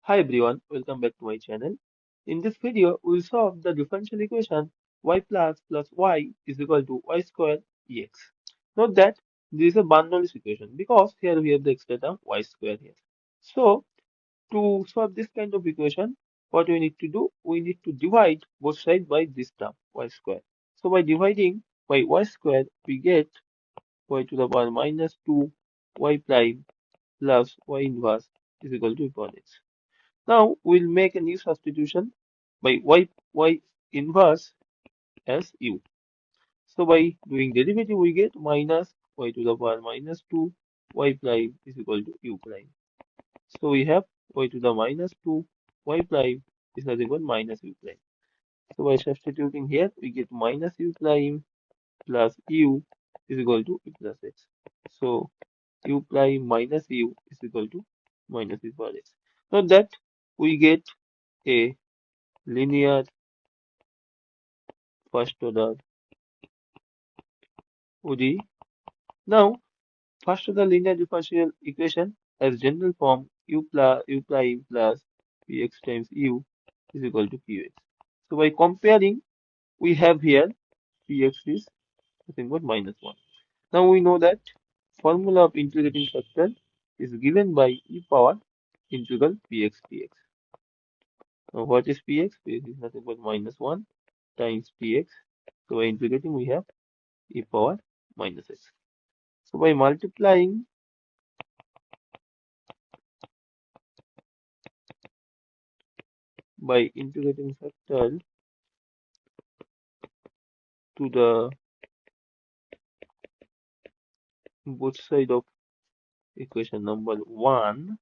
Hi everyone, welcome back to my channel. In this video, we'll solve the differential equation y plus y is equal to y square ex. Note that this is a Bernoulli's equation because here we have the extra term y square here. So to solve this kind of equation, what we need to do? We need to divide both sides by this term y square. So by dividing by y square, we get y to the power minus 2 y prime plus y inverse is equal to x. Now we'll make a new substitution by y inverse as u. So by doing derivative, we get minus y to the power minus 2 y prime is equal to u prime. So we have y to the minus 2 y prime is nothing but minus u prime. So by substituting here, we get minus u prime plus u is equal to u plus x. So u prime minus u is equal to minus u power x. Now that we get a linear first order ODE. Now, first order linear differential equation has general form u prime plus px times u is equal to qx. So by comparing, we have here px is nothing but minus 1. Now we know that formula of integrating factor is given by e power integral px dx. Now what is px? Px is nothing but minus 1 times px. So by integrating, we have e power minus x. So by multiplying by integrating factor to the both side of equation number 1,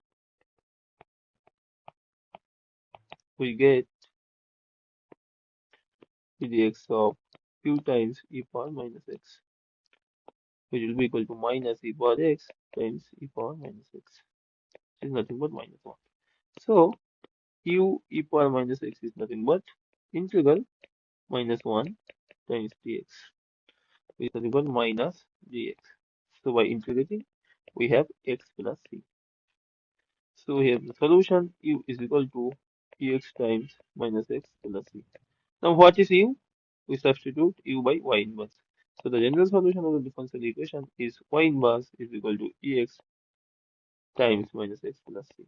we get dx of q times e power minus x, which will be equal to minus e power x times e power minus x, which is nothing but minus 1. So q e power minus x is nothing but integral minus 1 times dx, which is nothing but minus dx. So by integrating, we have x plus c. So we have the solution u is equal to ex times minus x plus c. Now what is u? We substitute u by y inverse. So the general solution of the differential equation is y inverse is equal to ex times minus x plus c.